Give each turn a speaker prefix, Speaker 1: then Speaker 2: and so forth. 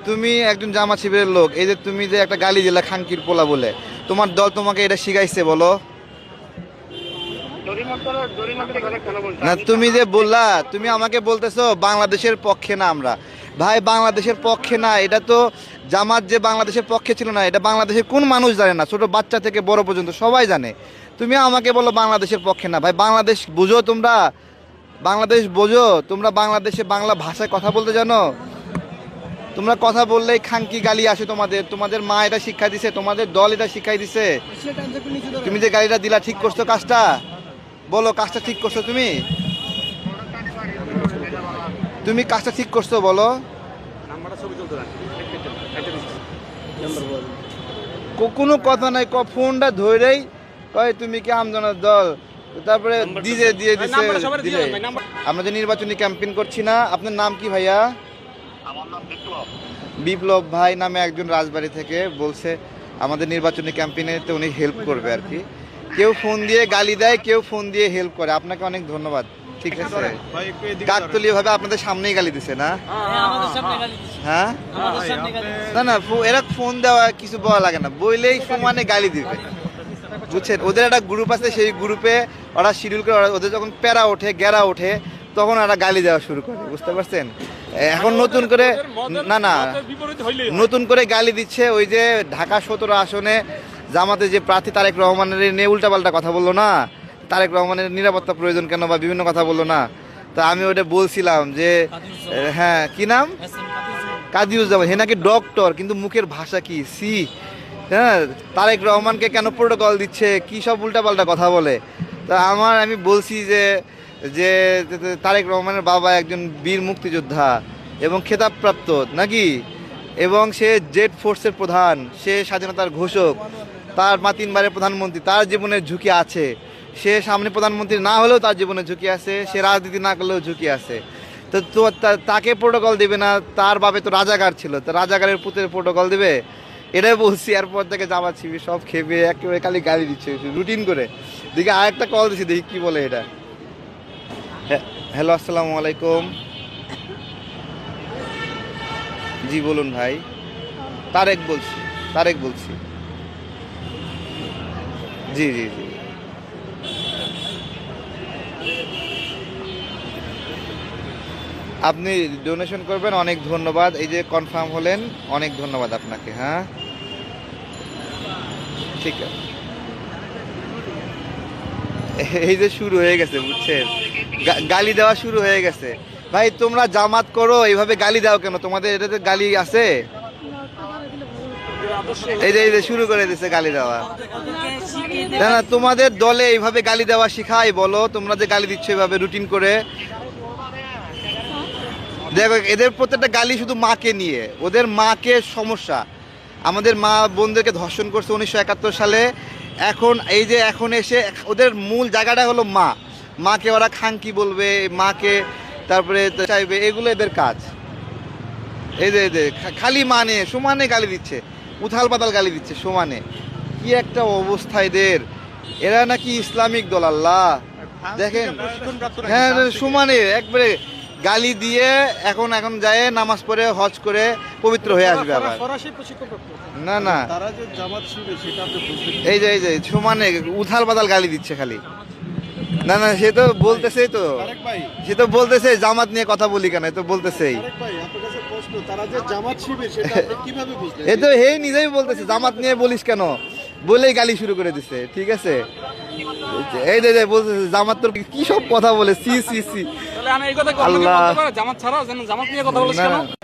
Speaker 1: তুমি একজন জামাত শিবিরের লোক, এই যে তুমি যে একটা গালি দিলা খানকির পোলা বলে, তোমার দল তোমাকে এটা শিখাইছে বলো না? তুমি যে বললা, তুমি আমাকে বলতেছো বাংলাদেশের পক্ষে না আমরা। ভাই বাংলাদেশের পক্ষে না, এটা তো জামাত যে বাংলাদেশের পক্ষে ছিল না, এটা বাংলাদেশের কোন মানুষ জানে না? ছোট বাচ্চা থেকে বড় পর্যন্ত সবাই জানে। তুমি আমাকে বলো বাংলাদেশের পক্ষে না। ভাই বাংলাদেশ বুঝো তোমরা? বাংলাদেশ বোঝো তোমরা? বাংলাদেশে বাংলা ভাষায় কথা বলতে জানো? তোমরা কথা বললেই খানকি গালি আসে তোমাদের। তোমাদের মা এটা শিক্ষা দিছে, তোমাদের দল এটা শিখাই দিছে। তুমি যে গালিটা দিলা ঠিক করছো কাজটা? বলো কাজটা ঠিক করছো তুমি? তুমি কাজটা ঠিক করছো বলো? কোনো কথা নাই, ফোনটা ধরেই কয় তুমি কি আমজনের দল, তারপরে দিয়ে দিয়ে দিছে। আমরা যে নির্বাচনী ক্যাম্পেইন করছি না, আপনার নাম কি ভাইয়া? বিপ্লব ভাই নামে একজন রাজবাড়ী থেকে বলছে আমাদের নির্বাচনী ক্যাম্পেইনেতে উনি হেল্প করবে আর কি। কেউ ফোন দিয়ে গালি দেয়, কেউ ফোন দিয়ে হেল্প করে। আপনাকে অনেক ধন্যবাদ। ঠিক আছে, কাকতলীয় ভাবে আপনাদের সামনেই গালি দিছে না? হ্যাঁ না না, এরা ফোন দেওয়া কিছু বলা লাগে না, বইলেই সমানে গালি দিবে, বুঝছেন? ওদের একটা গ্রুপ আছে, সেই গ্রুপে ওরা শিডিউল করে, ওদের যখন প্যারা ওঠে, গেরা ওঠে, তখন ওরা গালি দেওয়া শুরু করে, বুঝতে পারছেন? এখন নতুন করে না না, নতুন করে গালি দিচ্ছে। ওই যে ঢাকা 17 আসনে জামাতে যে প্রার্থী তারেক রহমানের নিয়ে উল্টাপাল্টা কথা বললো না, তারেক রহমানের নিরাপত্তা প্রয়োজন কেন বা বিভিন্ন কথা বললো না, তা আমি ওটা বলছিলাম যে হ্যাঁ কি নাম, কাদিউজ্জামান, হে নাকি ডক্টর, কিন্তু মুখের ভাষা কি সি। হ্যাঁ, তারেক রহমানকে কেন প্রোটোকল দিচ্ছে, কি সব উল্টাপাল্টা কথা বলে। তা আমি বলছি যে যে তারেক রহমানের বাবা একজন বীর মুক্তিযোদ্ধা এবং খেতাবপ্রাপ্ত নাকি, এবং সে জেড ফোর্সের প্রধান, সে স্বাধীনতার ঘোষক, তার মা 3 বারের প্রধানমন্ত্রী, তার জীবনের ঝুঁকি আছে। সে সামনে প্রধানমন্ত্রী না হলেও তার জীবনের ঝুঁকি আছে, সে রাজনীতি না করলেও ঝুঁকি আছে। তো তাকে প্রোটোকল দেবে না? তার বাবা তো রাজাকার ছিল, তো রাজাকারের পুতের প্রোটোকল দেবে? এটাই বলছি। এরপর থেকে জামাত শিবির সব খেপে একেবারে খালি গালি দিচ্ছে রুটিন করে। দেখি আরেকটা কল দিচ্ছি, দেখি কি বলে এটা। হ্যালো, আসসালামু আলাইকুম। জি বলুন ভাই। তারেক বলছি। জি জি জি। আপনি ডোনেশন করবেন, অনেক ধন্যবাদ। এই যে কনফার্ম হলেন, অনেক ধন্যবাদ আপনাকে। হ্যাঁ ঠিক আছে। এই যে শুরু হয়ে গেছে, বুঝছেন? গালি দেওয়া শুরু হয়ে গেছে। ভাই তোমরা জামাত করো, এইভাবে গালি দাও কেন? তোমাদের এটাতে গালি আছে? এই যে শুরু করে দিছে গালি দেওয়া। না না, তোমাদের দলে এইভাবে গালি দেওয়া শিখাই বলো? তোমরা যে গালি দিচ্ছ এইভাবে রুটিন করে, দেখো এদের প্রত্যেকটা গালি শুধু মাকে নিয়ে, ওদের মাকে সমস্যা। আমাদের মা বোনদেরকে ধর্ষণ করছে 1971 সালে। এখন এই যে এখন এসে ওদের মূল জায়গাটা হলো মাকে ওরা খানকি বলবে, মাকে তারপরে চাইবে, এগুলো এদের কাজ। এই যে খালি মানে সমানে গালি দিচ্ছে, উথাল পাতাল গালি দিচ্ছে সমানে। কি একটা অবস্থা এদের! এরা নাকি ইসলামিক দল, আল্লাহ দেখেন। হ্যাঁ সমানে একবারে গালি দিয়ে এখন যায় নামাজ পড়ে হজ করে পবিত্র হয়ে আসবে আবার। না না, এই যে সমানে উথাল পাতাল গালি দিচ্ছে খালি। না না, সে তো বলতেছে জামাত নিয়ে কথা বলি কেন, তো বলতেছেই। এ তো হে নিজেই বলতেছে জামাত নিয়ে বলিস কেন, বলেই গালি শুরু করে দিছে। ঠিক আছে, এই যে বলতেছে জামাত তোর কি সব কথা বলে, সি সি সি। আল্লাহ, জামাত ছাড়া জামাত নিয়ে কথা বলিস কেন?